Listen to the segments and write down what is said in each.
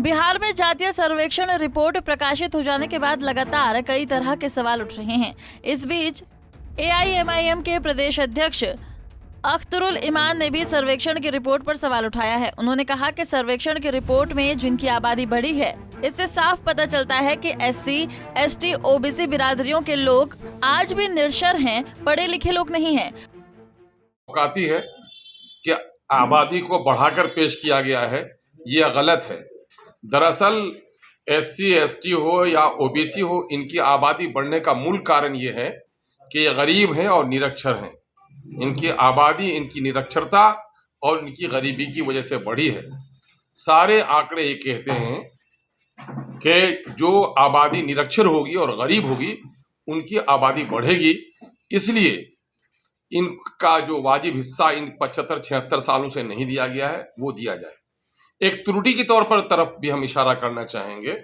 बिहार में जातीय सर्वेक्षण रिपोर्ट प्रकाशित हो जाने के बाद लगातार कई तरह के सवाल उठ रहे हैं। इस बीच AIMIM के प्रदेश अध्यक्ष अख्तरुल इमान ने भी सर्वेक्षण की रिपोर्ट पर सवाल उठाया है। उन्होंने कहा कि सर्वेक्षण की रिपोर्ट में जिनकी आबादी बढ़ी है, इससे साफ पता चलता है कि SC, ST, OBC बिरादरियों के लोग आज भी निरक्षर हैं, पढ़े लिखे लोग नहीं हैं। कहती है कि आबादी को बढ़ाकर पेश किया गया है, ये गलत है। दरअसल SC, ST हो या OBC हो, इनकी आबादी बढ़ने का मूल कारण ये है कि ये गरीब हैं और निरक्षर हैं। इनकी आबादी, इनकी निरक्षरता और इनकी गरीबी की वजह से बढ़ी है। सारे आंकड़े ये कहते हैं कि जो आबादी निरक्षर होगी और गरीब होगी, उनकी आबादी बढ़ेगी। इसलिए इनका जो वाजिब हिस्सा इन 75-76 सालों से नहीं दिया गया है, वो दिया जाए। एक त्रुटि की तौर पर तरफ भी हम इशारा करना चाहेंगे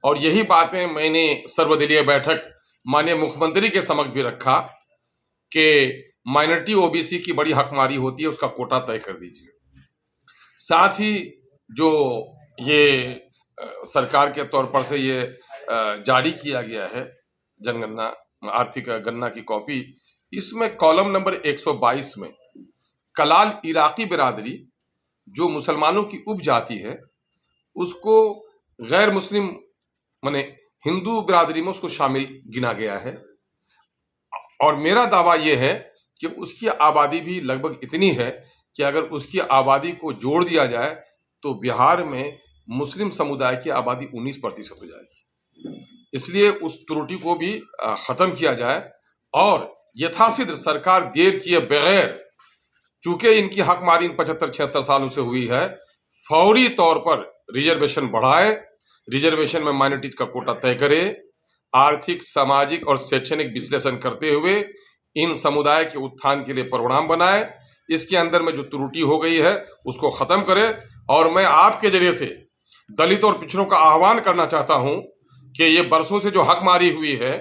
और यही बातें मैंने सर्वदलीय बैठक माननीय मुख्यमंत्री के समक्ष भी रखा कि माइनॉरिटी OBC की बड़ी हकमारी होती है, उसका कोटा तय कर दीजिए। साथ ही जो ये सरकार के तौर पर से ये जारी किया गया है जनगणना आर्थिक गणना की कॉपी, इसमें कॉलम नंबर 122 में कलाल इराकी बिरादरी जो मुसलमानों की उपजाति है, उसको गैर मुस्लिम माने हिंदू बिरादरी में उसको शामिल गिना गया है। और मेरा दावा यह है कि उसकी आबादी भी लगभग इतनी है कि अगर उसकी आबादी को जोड़ दिया जाए तो बिहार में मुस्लिम समुदाय की आबादी 19% हो जाएगी। इसलिए उस त्रुटि को भी खत्म किया जाए और यथासिद्ध सरकार देर किए बगैर, चूंकि इनकी हकमारी इन 75-76 सालों से हुई है, फौरी तौर पर रिजर्वेशन बढ़ाए, रिजर्वेशन में माइनॉरिटीज का कोटा तय करे, आर्थिक, सामाजिक और शैक्षणिक विश्लेषण करते हुए इन समुदाय के उत्थान के लिए प्रोग्राम बनाए। इसके अंदर में जो त्रुटि हो गई है उसको खत्म करे। और मैं आपके जरिए से दलित और पिछड़ों का आह्वान करना चाहता हूं कि ये बरसों से जो हकमारी हुई है,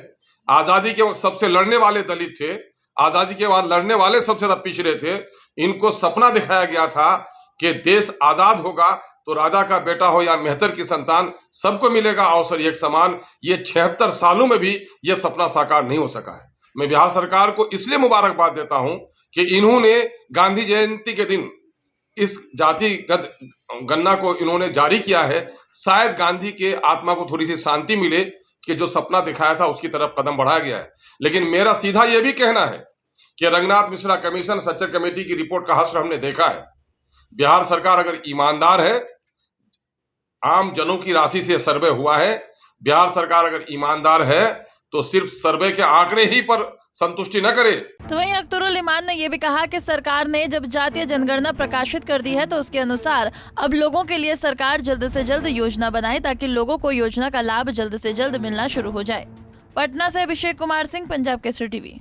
आजादी के वक्त सबसे लड़ने वाले दलित थे, आजादी के बाद लड़ने वाले सबसे ज्यादा पिछड़े थे। इनको सपना दिखाया गया था कि देश आजाद होगा तो राजा का बेटा हो या मेहतर की संतान, सबको मिलेगा अवसर एक समान। ये 76 सालों में भी ये सपना साकार नहीं हो सका है। मैं बिहार सरकार को इसलिए मुबारकबाद देता हूं कि इन्होंने गांधी जयंती के दिन इस जातिगत गणना को इन्होंने जारी किया है। शायद गांधी के आत्मा को थोड़ी सी शांति मिले कि जो सपना दिखाया था उसकी तरफ कदम बढ़ाया गया है। लेकिन मेरा सीधा यह भी कहना है कि रंगनाथ मिश्रा कमीशन, सच्चर कमेटी की रिपोर्ट का हश्र हमने देखा है। बिहार सरकार अगर ईमानदार है, आम जनों की राशि से सर्वे हुआ है, बिहार सरकार अगर ईमानदार है तो सिर्फ सर्वे के आंकड़े ही पर संतुष्टि न करे। तो वहीं अख्तरुल इमान ने यह भी कहा कि सरकार ने जब जातीय जनगणना प्रकाशित कर दी है तो उसके अनुसार अब लोगों के लिए सरकार जल्द से जल्द योजना बनाए ताकि लोगों को योजना का लाभ जल्द से जल्द मिलना शुरू हो जाए। पटना से अभिषेक कुमार सिंह, पंजाब केसरी टीवी।